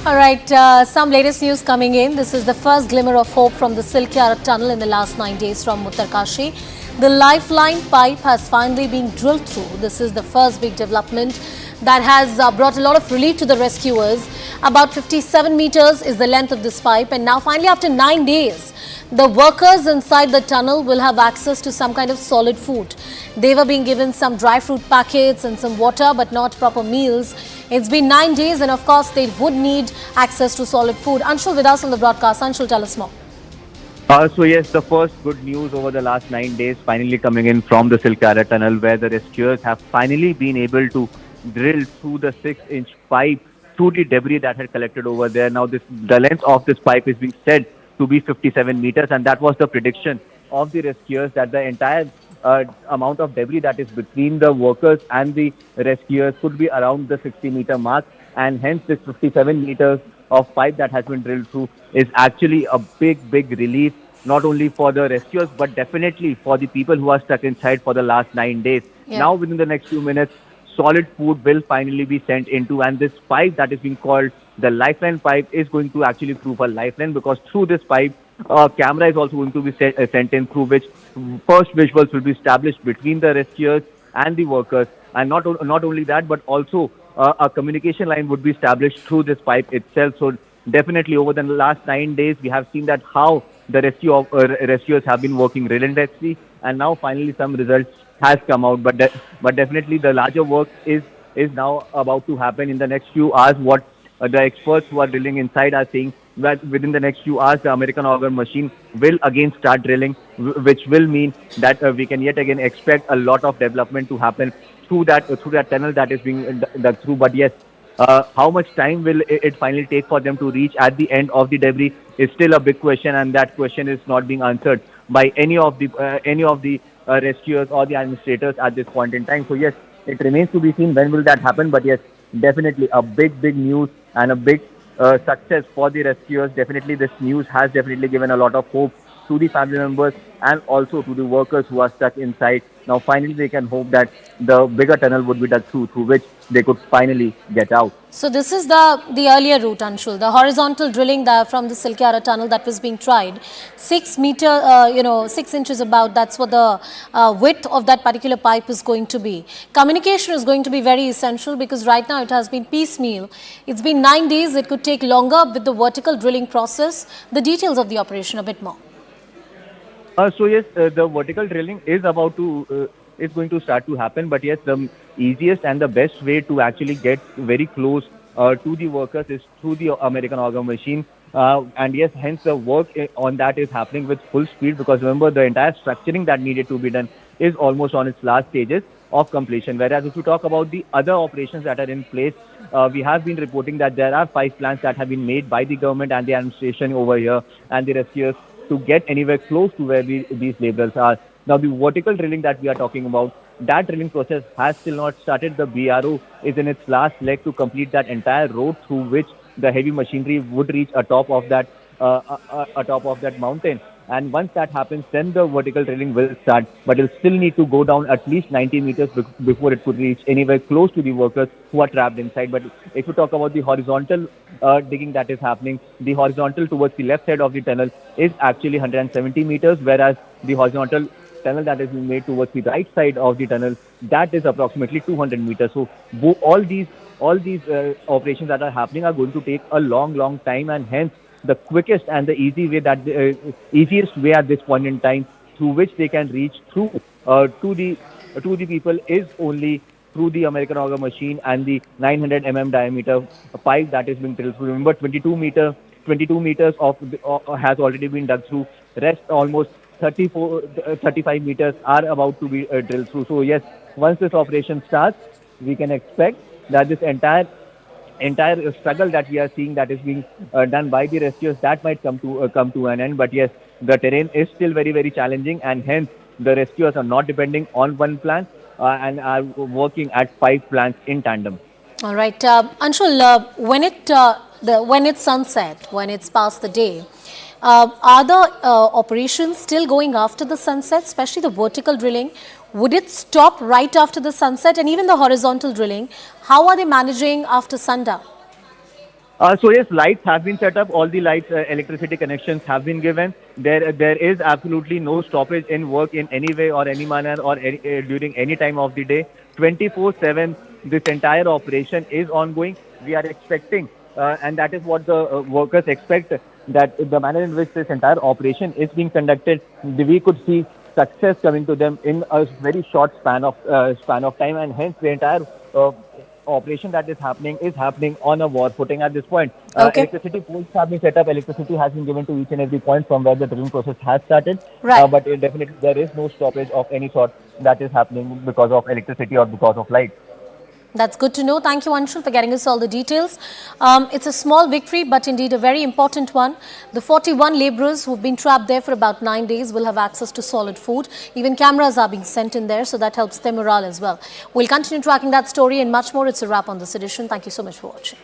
All right, some latest news coming in. This is the first glimmer of hope from the Silkyara tunnel in the last 9 days from Uttarkashi. The Lifeline pipe has finally been drilled through. This is the first big development that has brought a lot of relief to the rescuers. About 57 meters is the length of this pipe, and now finally after 9 days, the workers inside the tunnel will have access to some kind of solid food. They were being given some dry fruit packets and some water, but not proper meals. It's been 9 days, and of course, they would need access to solid food. Anshul with us on the broadcast. Anshul, tell us more. So yes, the first good news over the last 9 days finally coming in from the Silkyara tunnel, where the rescuers have finally been able to drill through the 6-inch pipe through the debris that had collected over there. Now, the length of this pipe is being said to be 57 meters, and that was the prediction of the rescuers, that the entire amount of debris that is between the workers and the rescuers could be around the 60-meter mark, and hence this 57 meters of pipe that has been drilled through is actually a big relief, not only for the rescuers but definitely for the people who are stuck inside for the last 9 days. Yeah. Now, within the next few minutes, solid food will finally be sent into, and this pipe that is being called the Lifeline pipe is going to actually prove a lifeline, because through this pipe, camera is also going to be sent in, through which first visuals will be established between the rescuers and the workers. And not only that, but also a communication line would be established through this pipe itself. So definitely over the last 9 days, we have seen that how the rescuers have been working relentlessly, and now finally some results has come out. But definitely the larger work is now about to happen in the next few hours. What the experts who are drilling inside are saying, that within the next few hours, the American auger machine will again start drilling, which will mean that we can yet again expect a lot of development to happen through that tunnel that is being dug through. But yes, how much time will it finally take for them to reach at the end of the debris is still a big question, and that question is not being answered by any of the rescuers or the administrators at this point in time. So yes, it remains to be seen when will that happen. But yes, definitely a big news and a big success for the rescuers. Definitely, this news has definitely given a lot of hope to the family members and also to the workers who are stuck inside. Now, finally, they can hope that the bigger tunnel would be dug through which they could finally get out. So this is the earlier route, Anshul, the horizontal drilling from the Silkyara tunnel that was being tried. 6 meter, 6 inches about, that's what the width of that particular pipe is going to be. Communication is going to be very essential, because right now it has been piecemeal. It's been 9 days, it could take longer with the vertical drilling process. The details of the operation a bit more. So yes, the vertical drilling is is going to start to happen. But yes, the easiest and the best way to actually get very close to the workers is through the American auger machine. And yes, hence the work on that is happening with full speed, because remember, the entire structuring that needed to be done is almost on its last stages of completion. Whereas if you talk about the other operations that are in place, we have been reporting that there are 5 plans that have been made by the government and the administration over here and the rescuers to get anywhere close to where these laborers are. Now, the vertical drilling that we are talking about, that drilling process has still not started. The BRO is in its last leg to complete that entire road through which the heavy machinery would reach atop of that mountain. And once that happens, then the vertical drilling will start. But it'll still need to go down at least 90 meters before it could reach anywhere close to the workers who are trapped inside. But if you talk about the horizontal digging that is happening, the horizontal towards the left side of the tunnel is actually 170 meters, whereas the horizontal tunnel that is being made towards the right side of the tunnel, that is approximately 200 meters. So all these operations that are happening are going to take a long time, and hence the quickest and the easiest way at this point in time through which they can reach through to the people is only through the American auger machine and the 900 diameter pipe that is being drilled through. Remember, 22 meters of has already been dug through. Rest almost 35 meters are about to be drilled through. So yes, once this operation starts, we can expect that this entire struggle that we are seeing that is being done by the rescuers, that might come to an end. But yes, the terrain is still very challenging, and hence the rescuers are not depending on one plan and are working at 5 plants in tandem. All right, Anshul, when it's sunset, when it's past the day, are the operations still going after the sunset, especially the vertical drilling? Would it stop right after the sunset? And even the horizontal drilling, how are they managing after sundown? So yes, lights have been set up. All the lights, electricity connections have been given. There is absolutely no stoppage in work in any way or any manner or during any time of the day. 24/7, this entire operation is ongoing. We are expecting, and that is what the workers expect, that the manner in which this entire operation is being conducted, we could see success coming to them in a very short span of time, and hence the entire operation that is happening on a war footing at this point. Okay. Electricity poles have been set up. Electricity has been given to each and every point from where the drilling process has started. Right. But definitely there is no stoppage of any sort that is happening because of electricity or because of light. That's good to know. Thank you, Anshul, for getting us all the details. It's a small victory, but indeed a very important one. The 41 laborers who've been trapped there for about 9 days will have access to solid food. Even cameras are being sent in there, so that helps their morale as well. We'll continue tracking that story and much more. It's a wrap on this edition. Thank you so much for watching.